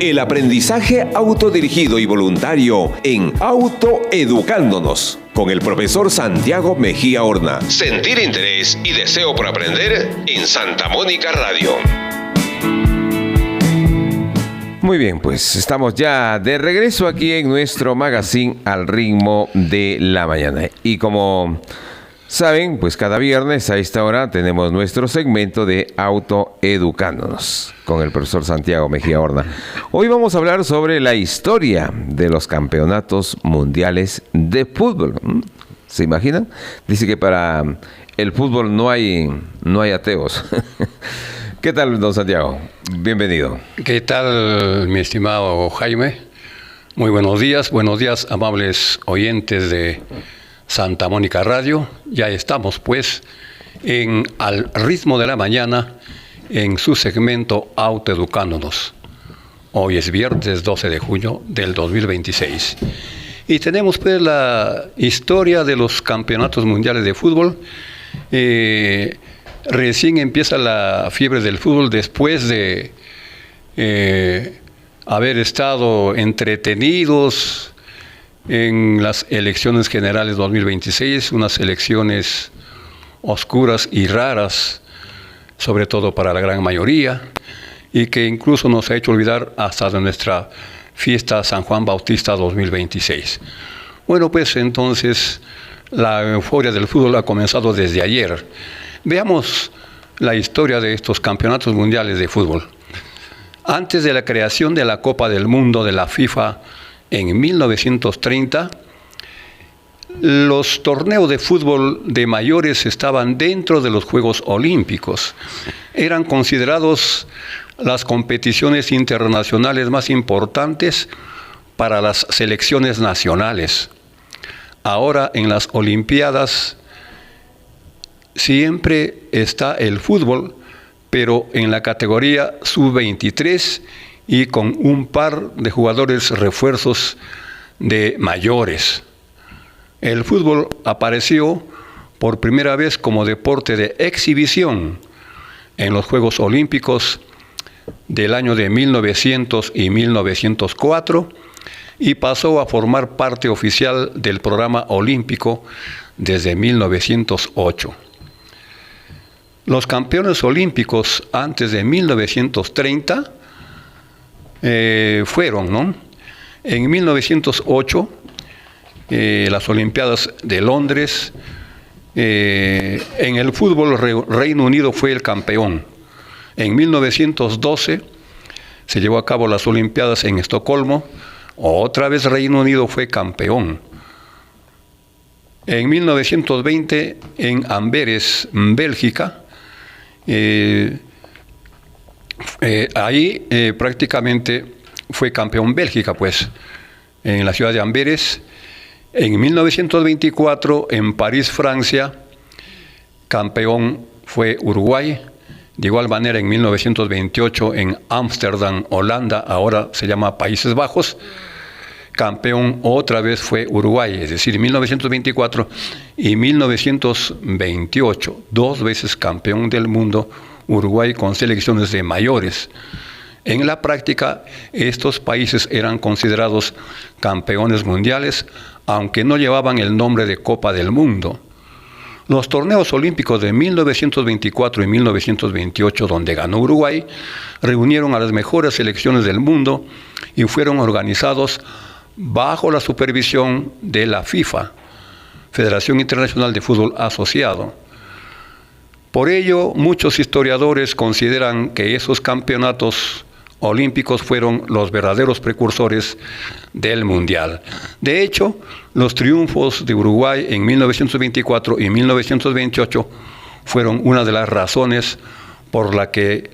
el aprendizaje autodirigido y voluntario en Autoeducándonos, con el profesor Santiago Mejía Horna. Sentir interés y deseo por aprender en Santa Mónica Radio. Muy bien, pues estamos ya de regreso aquí en nuestro magazine Al Ritmo de la Mañana. Y como saben, pues cada viernes a esta hora tenemos nuestro segmento de Autoeducándonos con el profesor Santiago Mejía Horna. Hoy vamos a hablar sobre la historia de los campeonatos mundiales de fútbol. ¿Se imaginan? Dice que para el fútbol no hay ateos. ¿Qué tal, don Santiago? Bienvenido. ¿Qué tal, mi estimado Jaime? Muy buenos días, amables oyentes de Santa Mónica Radio. Ya estamos, pues, Al Ritmo de la Mañana, en su segmento Autoeducándonos. Hoy es viernes 12 de junio del 2026. Y tenemos, pues, la historia de los campeonatos mundiales de fútbol. Recién empieza la fiebre del fútbol después de haber estado entretenidos en las elecciones generales 2026, unas elecciones oscuras y raras, sobre todo para la gran mayoría, y que incluso nos ha hecho olvidar hasta de nuestra fiesta San Juan Bautista 2026. Bueno, pues entonces la euforia del fútbol ha comenzado desde ayer. Veamos la historia de estos campeonatos mundiales de fútbol. Antes de la creación de la Copa del Mundo de la FIFA en 1930, los torneos de fútbol de mayores estaban dentro de los Juegos Olímpicos. Eran considerados las competiciones internacionales más importantes para las selecciones nacionales. Ahora, en las Olimpiadas, siempre está el fútbol, pero en la categoría sub-23 y con un par de jugadores refuerzos de mayores. El fútbol apareció por primera vez como deporte de exhibición en los Juegos Olímpicos del año de 1900 y 1904 y pasó a formar parte oficial del programa olímpico desde 1908. Los campeones olímpicos antes de 1930 fueron, ¿no? En 1908, las Olimpiadas de Londres. En el fútbol, Reino Unido fue el campeón. En 1912 se llevó a cabo las Olimpiadas en Estocolmo. Otra vez Reino Unido fue campeón. En 1920, en Amberes, Bélgica, ahí prácticamente fue campeón Bélgica, pues, en la ciudad de Amberes. En 1924, en París, Francia, campeón fue Uruguay. De igual manera, en 1928, en Ámsterdam, Holanda, ahora se llama Países Bajos, campeón otra vez fue Uruguay, es decir, 1924 y 1928, dos veces campeón del mundo Uruguay con selecciones de mayores. En la práctica, estos países eran considerados campeones mundiales, aunque no llevaban el nombre de Copa del Mundo. Los torneos olímpicos de 1924 y 1928, donde ganó Uruguay, reunieron a las mejores selecciones del mundo y fueron organizados bajo la supervisión de la FIFA, Federación Internacional de Fútbol Asociado. Por ello, muchos historiadores consideran que esos campeonatos olímpicos fueron los verdaderos precursores del Mundial. De hecho, los triunfos de Uruguay en 1924 y 1928 fueron una de las razones por la que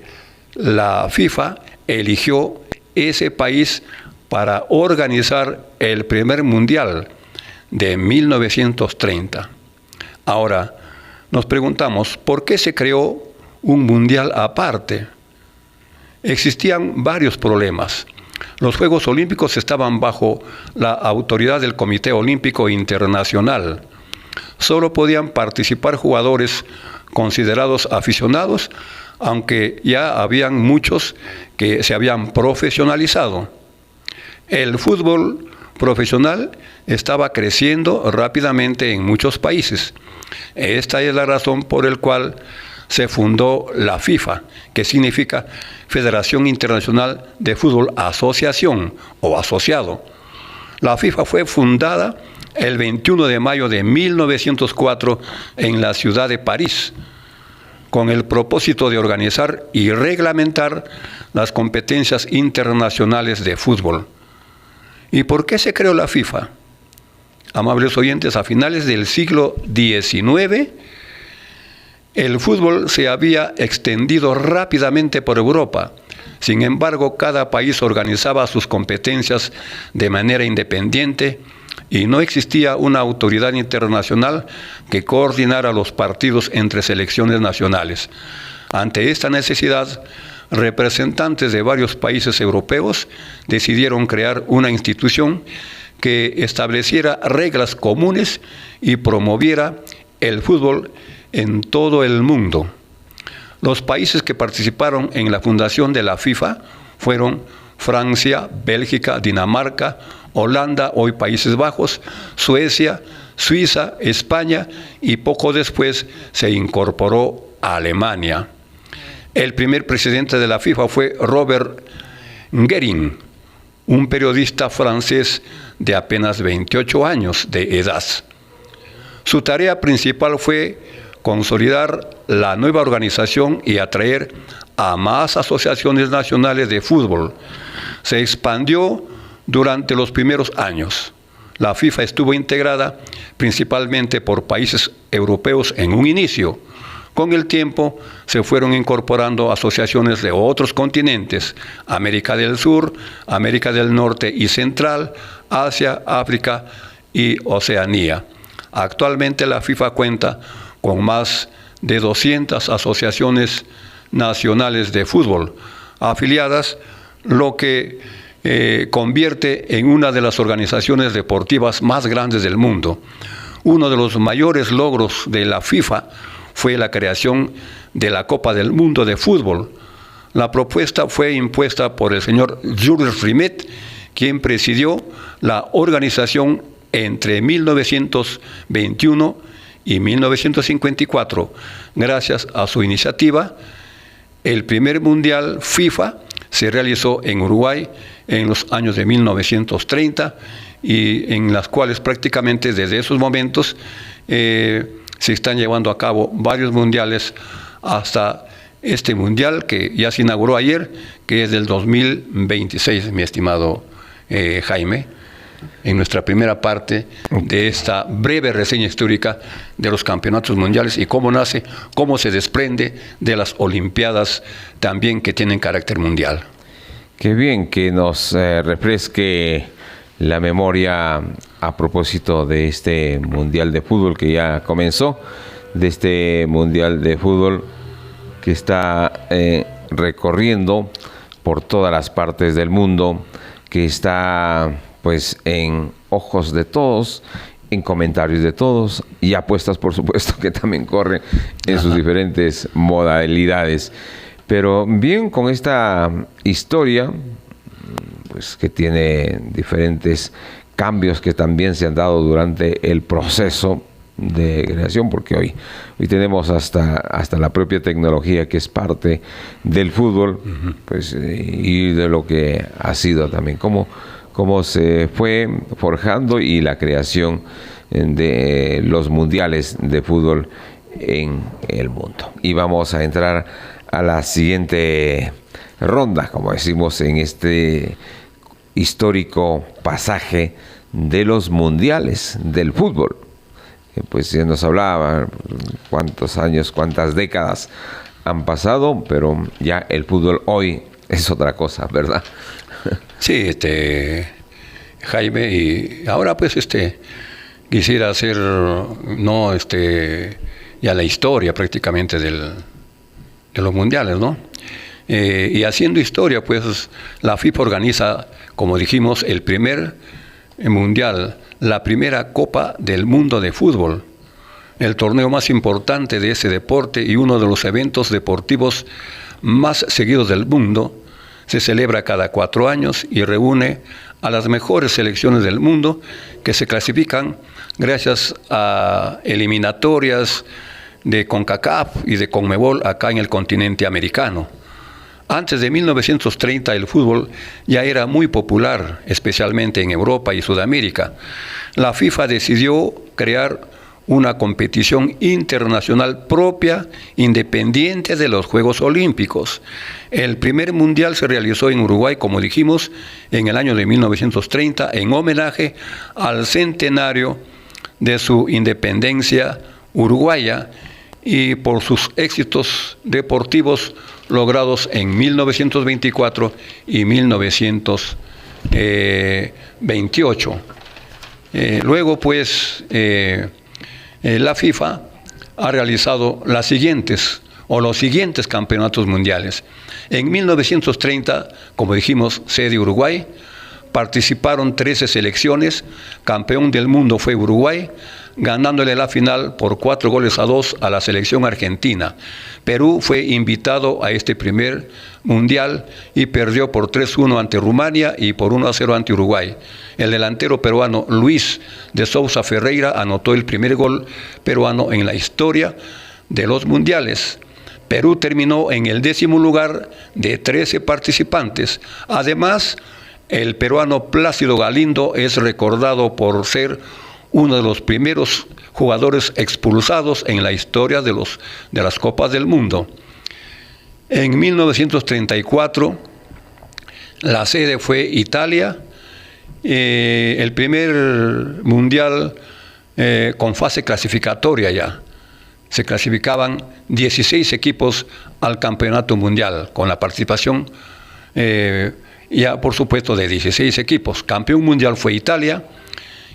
la FIFA eligió ese país para organizar el primer Mundial de 1930. Ahora, nos preguntamos, ¿por qué se creó un Mundial aparte? Existían varios problemas. Los Juegos Olímpicos estaban bajo la autoridad del Comité Olímpico Internacional. Solo podían participar jugadores considerados aficionados aunque ya habían muchos que se habían profesionalizado. El fútbol profesional estaba creciendo rápidamente en muchos países. Esta es la razón por la cual se fundó la FIFA, que significa Federación Internacional de Fútbol Asociación o asociado. La FIFA fue fundada el 21 de mayo de 1904 en la ciudad de París, con el propósito de organizar y reglamentar las competencias internacionales de fútbol. ¿Y por qué se creó la FIFA? Amables oyentes, a finales del siglo XIX, el fútbol se había extendido rápidamente por Europa. Sin embargo, cada país organizaba sus competencias de manera independiente y no existía una autoridad internacional que coordinara los partidos entre selecciones nacionales. Ante esta necesidad, representantes de varios países europeos decidieron crear una institución que estableciera reglas comunes y promoviera el fútbol en todo el mundo. Los países que participaron en la fundación de la FIFA fueron Francia, Bélgica, Dinamarca, Holanda, hoy Países Bajos, Suecia, Suiza, España y poco después se incorporó a Alemania. El primer presidente de la FIFA fue Robert Guérin, un periodista francés de apenas 28 años de edad. Su tarea principal fue consolidar la nueva organización y atraer a más asociaciones nacionales de fútbol. Se expandió durante los primeros años. La FIFA estuvo integrada principalmente por países europeos en un inicio. Con el tiempo se fueron incorporando asociaciones de otros continentes: América del Sur, América del Norte y Central, Asia, África y Oceanía. Actualmente la FIFA cuenta con más de 200 asociaciones nacionales de fútbol afiliadas, lo que convierte en una de las organizaciones deportivas más grandes del mundo. Uno de los mayores logros de la FIFA fue la creación de la Copa del Mundo de Fútbol. La propuesta fue impuesta por el señor Jules Rimet, quien presidió la organización entre 1921 y 1954. Gracias a su iniciativa, el primer Mundial FIFA se realizó en Uruguay en los años de 1930 y en las cuales prácticamente desde esos momentos se están llevando a cabo varios mundiales hasta este mundial que ya se inauguró ayer, que es del 2026, mi estimado Jaime, en nuestra primera parte de esta breve reseña histórica de los campeonatos mundiales y cómo nace, cómo se desprende de las Olimpiadas también que tienen carácter mundial. Qué bien que nos refresque la memoria a propósito de este Mundial de Fútbol que ya comenzó, de este Mundial de Fútbol que está recorriendo por todas las partes del mundo, que está pues en ojos de todos, en comentarios de todos y apuestas, por supuesto, que también corren en sus diferentes modalidades. Pero bien, con esta historia, pues que tiene diferentes cambios que también se han dado durante el proceso de creación, porque hoy tenemos hasta la propia tecnología que es parte del fútbol, pues y de lo que ha sido también, cómo se fue forjando y la creación de los mundiales de fútbol en el mundo. Y vamos a entrar a la siguiente ronda, como decimos, en este histórico pasaje de los mundiales del fútbol. Pues ya nos hablaba cuántos años, cuántas décadas han pasado, pero ya el fútbol hoy es otra cosa, ¿verdad? Sí, Jaime, y ahora pues quisiera hacer ya la historia prácticamente de los mundiales, ¿no? Y haciendo historia, pues la FIFA organiza, como dijimos, el primer mundial, la primera Copa del Mundo de Fútbol. el torneo más importante de ese deporte y uno de los eventos deportivos más seguidos del mundo. Se celebra cada 4 años y reúne a las mejores selecciones del mundo que se clasifican gracias a eliminatorias de CONCACAF y de CONMEBOL acá en el continente americano. Antes de 1930 el fútbol ya era muy popular, especialmente en Europa y Sudamérica. La FIFA decidió crear una competición internacional propia, independiente de los Juegos Olímpicos. El primer mundial se realizó en Uruguay, como dijimos, en el año de 1930, en homenaje al centenario de su independencia uruguaya y por sus éxitos deportivos logrados en 1924 y 1928. Luego, pues, la FIFA ha realizado los siguientes campeonatos mundiales. En 1930, como dijimos, sede Uruguay, participaron 13 selecciones, campeón del mundo fue Uruguay, ganándole la final por 4-2 a la selección argentina. Perú fue invitado a este primer mundial y perdió por 3-1 ante Rumania y por 1-0 ante Uruguay. El delantero peruano Luis de Sousa Ferreira anotó el primer gol peruano en la historia de los mundiales. Perú terminó en el 10º lugar de 13 participantes. Además, el peruano Plácido Galindo es recordado por ser uno de los primeros jugadores expulsados en la historia de las Copas del Mundo. En 1934, la sede fue Italia, el primer mundial con fase clasificatoria ya. Se clasificaban 16 equipos al campeonato mundial, con la participación ya por supuesto de 16 equipos. Campeón mundial fue Italia.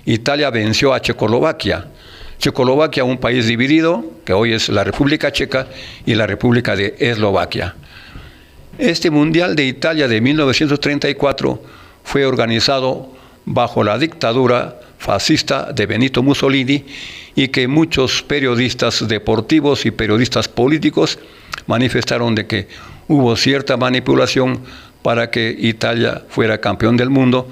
Italia venció a Checoslovaquia. Checoslovaquia, un país dividido, que hoy es la República Checa y la República de Eslovaquia. Este Mundial de Italia de 1934 fue organizado bajo la dictadura fascista de Benito Mussolini y que muchos periodistas deportivos y periodistas políticos manifestaron de que hubo cierta manipulación para que Italia fuera campeón del mundo,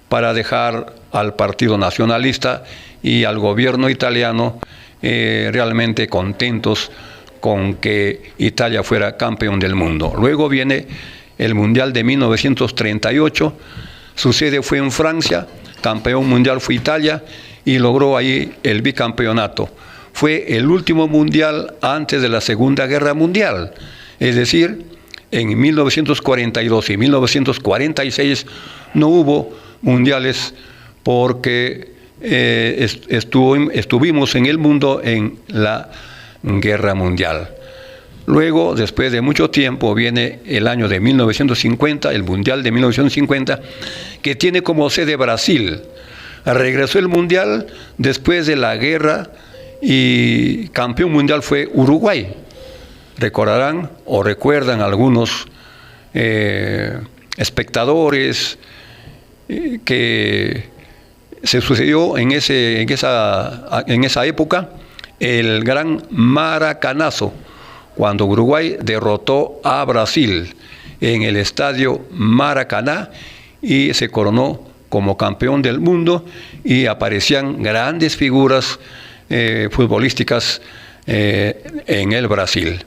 para dejar al Partido Nacionalista y al gobierno italiano realmente contentos con que Italia fuera campeón del mundo. Luego viene el Mundial de 1938, su sede fue en Francia, campeón mundial fue Italia y logró ahí el bicampeonato. Fue el último mundial antes de la Segunda Guerra Mundial, es decir, en 1942 y 1946 no hubo mundiales porque estuvimos en el mundo en la Guerra Mundial. Luego, después de mucho tiempo, viene el año de 1950, el Mundial de 1950, que tiene como sede Brasil. Regresó el Mundial después de la guerra y campeón mundial fue Uruguay. Recordarán o recuerdan algunos espectadores que se sucedió en esa época el gran maracanazo, cuando Uruguay derrotó a Brasil en el estadio Maracaná y se coronó como campeón del mundo y aparecían grandes figuras futbolísticas en el Brasil.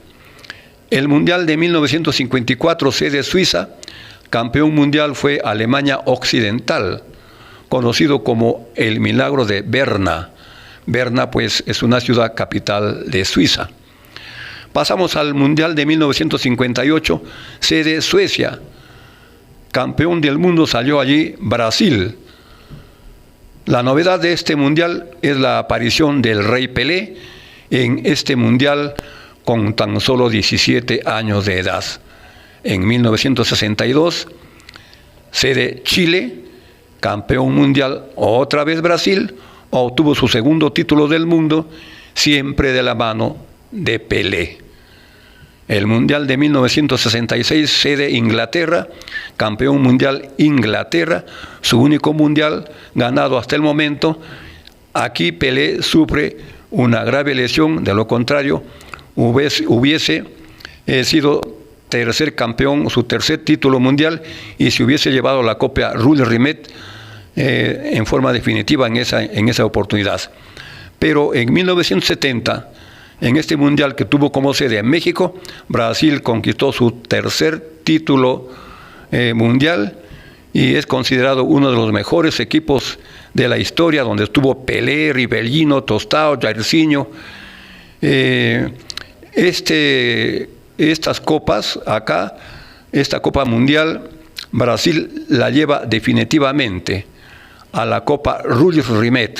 El Mundial de 1954, sede Suiza, campeón mundial fue Alemania Occidental, conocido como el Milagro de Berna. Berna, pues, es una ciudad capital de Suiza. Pasamos al Mundial de 1958, sede Suecia. Campeón del mundo salió allí Brasil. La novedad de este Mundial es la aparición del Rey Pelé en este Mundial con tan solo 17 años de edad. En 1962, sede Chile, campeón mundial otra vez Brasil, obtuvo su segundo título del mundo, siempre de la mano de Pelé. El Mundial de 1966, sede Inglaterra, campeón mundial Inglaterra, su único mundial ganado hasta el momento. Aquí Pelé sufre una grave lesión, de lo contrario, hubiese sido tercer campeón, su tercer título mundial, y se hubiese llevado la Copa Jules Rimet en forma definitiva en esa oportunidad. Pero en 1970, en este mundial que tuvo como sede en México, Brasil conquistó su tercer título mundial y es considerado uno de los mejores equipos de la historia, donde estuvo Pelé, Rivellino, Tostao, Jairzinho. Estas copas acá, esta Copa Mundial, Brasil la lleva definitivamente a la Copa Jules Rimet,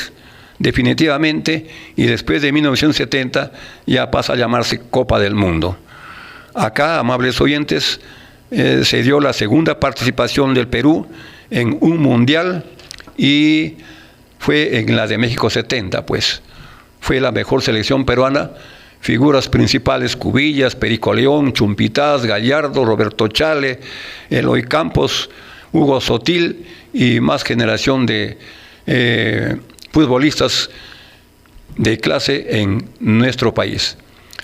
definitivamente, y después de 1970 ya pasa a llamarse Copa del Mundo. Acá, amables oyentes, se dio la segunda participación del Perú en un mundial y fue en la de México 70, pues. Fue la mejor selección peruana. Figuras principales: Cubillas, Perico León, Chumpitaz, Gallardo, Roberto Chale, Eloy Campos, Hugo Sotil y más generación de futbolistas de clase en nuestro país.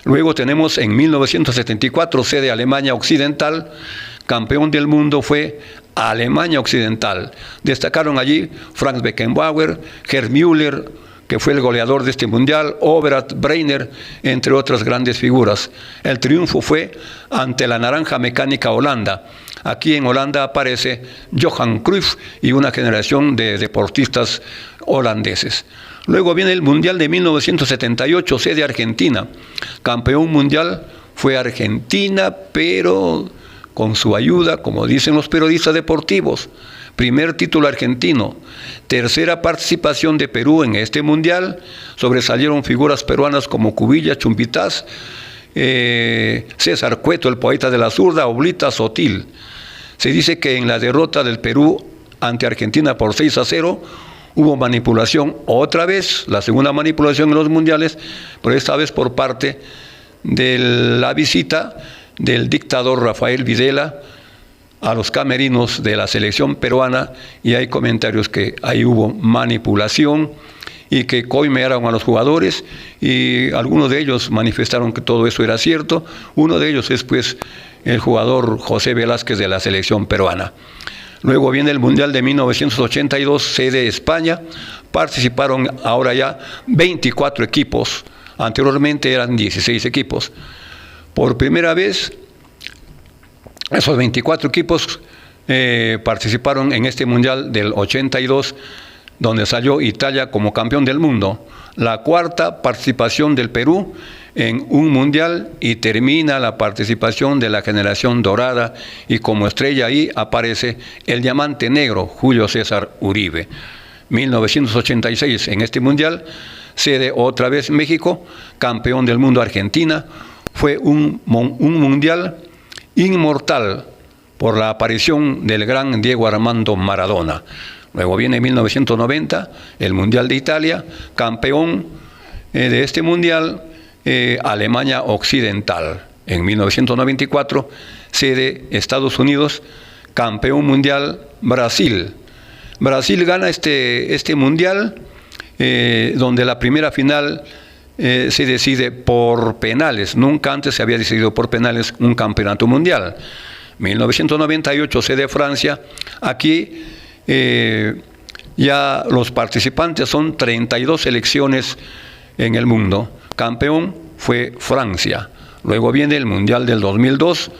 Luego tenemos en 1974, sede Alemania Occidental. Campeón del mundo fue Alemania Occidental. Destacaron allí Franz Beckenbauer, Gerd Müller, que fue el goleador de este mundial, Overath, Breiner, entre otras grandes figuras. El triunfo fue ante la Naranja Mecánica Holanda. Aquí en Holanda aparece Johan Cruyff y una generación de deportistas holandeses. Luego viene el Mundial de 1978, sede Argentina. Campeón mundial fue Argentina, pero con su ayuda, como dicen los periodistas deportivos. Primer título argentino. Tercera participación de Perú en este mundial. Sobresalieron figuras peruanas como Cubillas, Chumpitaz, César Cueto, el poeta de la zurda, Oblita, Sotil. Se dice que en la derrota del Perú ante Argentina por 6-0, hubo manipulación otra vez, la segunda manipulación en los mundiales, pero esta vez por parte de la visita del dictador Rafael Videla a los camerinos de la selección peruana, y hay comentarios que ahí hubo manipulación y que coimearon a los jugadores, y algunos de ellos manifestaron que todo eso era cierto. Uno de ellos es pues el jugador José Velázquez de la selección peruana. Luego viene el Mundial de 1982, sede España. Participaron ahora ya 24 equipos, anteriormente eran 16 equipos. Por primera vez, esos 24 equipos participaron en este Mundial del 82, donde salió Italia como campeón del mundo. La cuarta participación del Perú en un mundial, y termina la participación de la generación dorada, y como estrella ahí aparece el diamante negro, Julio César Uribe. 1986, en este mundial, sede otra vez México, campeón del mundo Argentina. Fue un mundial inmortal por la aparición del gran Diego Armando Maradona. Luego viene 1990, el Mundial de Italia, campeón de este mundial, Alemania Occidental. En 1994, sede Estados Unidos, campeón mundial Brasil. Brasil gana este mundial, donde la primera final se decide por penales. Nunca antes se había decidido por penales un campeonato mundial. 1998, sede Francia. Aquí ya los participantes son 32 selecciones en el mundo. Campeón fue Francia. Luego viene el Mundial del 2002,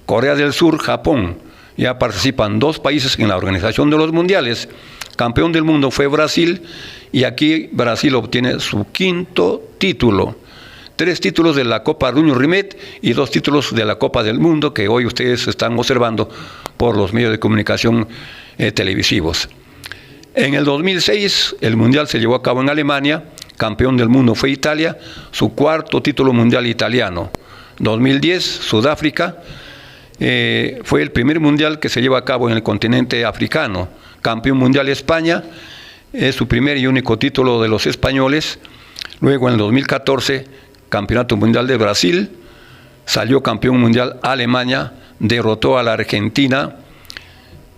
Corea del Sur, Japón. Ya participan 2 países en la organización de los mundiales. Campeón del mundo fue Brasil, y aquí Brasil obtiene su 5º título. 3 títulos de la Copa Ruño Rimet y 2 títulos de la Copa del Mundo, que hoy ustedes están observando por los medios de comunicación televisivos. En el 2006, el mundial se llevó a cabo en Alemania. Campeón del mundo fue Italia, su 4º título mundial italiano. 2010, Sudáfrica, fue el primer mundial que se lleva a cabo en el continente africano. Campeón mundial España, es su primer y único título de los españoles. Luego en el 2014, Campeonato Mundial de Brasil, salió campeón mundial Alemania, derrotó a la Argentina,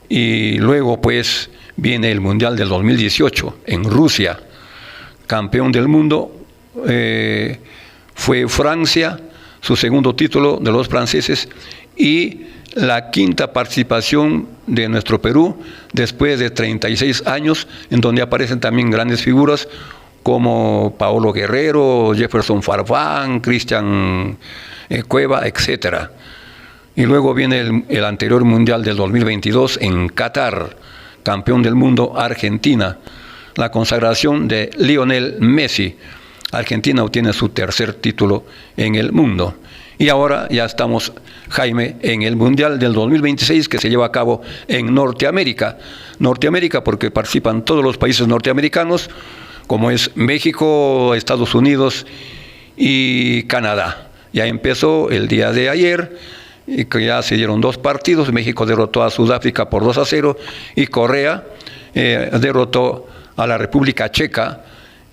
y luego pues viene el Mundial del 2018 en Rusia. Campeón del mundo fue Francia, su segundo título de los franceses, y la quinta participación de nuestro Perú después de 36 años, en donde aparecen también grandes figuras como Paolo Guerrero, Jefferson Farfán, Cristian Cueva, etc. Y luego viene el anterior Mundial del 2022 en Qatar, campeón del mundo Argentina, la consagración de Lionel Messi. Argentina obtiene su tercer título en el mundo. Y ahora ya estamos, Jaime, en el Mundial del 2026 que se lleva a cabo en Norteamérica. Norteamérica porque participan todos los países norteamericanos, como es México, Estados Unidos y Canadá. Ya empezó el día de ayer, y que ya se dieron 2 partidos. México derrotó a Sudáfrica por 2-0 y Corea derrotó a la República Checa,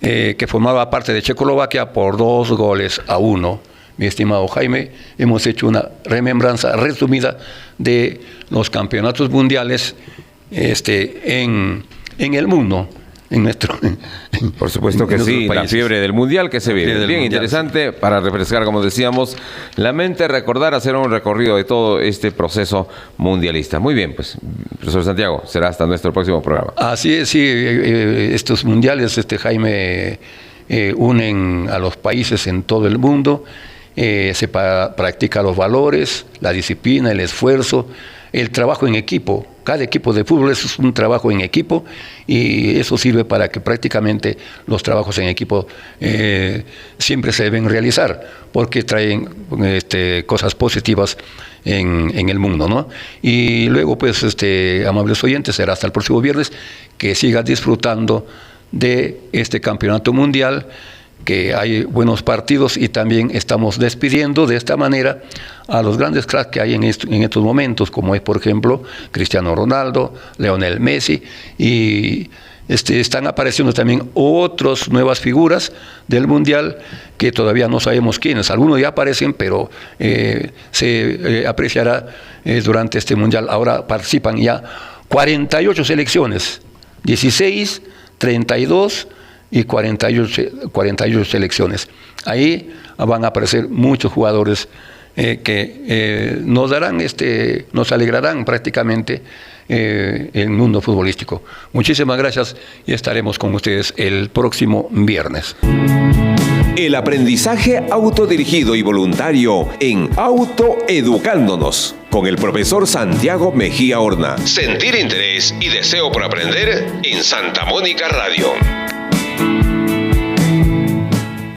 que formaba parte de Checoslovaquia, por 2-1. Mi estimado Jaime, hemos hecho una remembranza resumida de los campeonatos mundiales en el mundo. Por supuesto que sí, la fiebre del mundial que se vive. Bien interesante, sí, para refrescar, como decíamos, la mente, recordar, hacer un recorrido de todo este proceso mundialista. Muy bien, pues, profesor Santiago, será hasta nuestro próximo programa. Así es, sí, estos mundiales, Jaime, unen a los países en todo el mundo, se practica los valores, la disciplina, el esfuerzo, el trabajo en equipo. Cada equipo de fútbol es un trabajo en equipo y eso sirve para que prácticamente los trabajos en equipo siempre se deben realizar porque traen cosas positivas en el mundo, ¿no? Y luego, pues, amables oyentes, será hasta el próximo viernes que sigas disfrutando de este campeonato mundial, que hay buenos partidos y también estamos despidiendo de esta manera a los grandes cracks que hay en estos momentos, como es, por ejemplo, Cristiano Ronaldo, Lionel Messi, y están apareciendo también otras nuevas figuras del Mundial que todavía no sabemos quiénes. Algunos ya aparecen, pero se apreciará durante este Mundial. Ahora participan ya 48 selecciones, 16, 32 y 48 selecciones. Ahí van a aparecer muchos jugadores que nos alegrarán prácticamente el mundo futbolístico. Muchísimas gracias y estaremos con ustedes el próximo viernes. El aprendizaje autodirigido y voluntario en Autoeducándonos con el profesor Santiago Mejía Horna. Sentir interés y deseo por aprender en Santa Mónica Radio.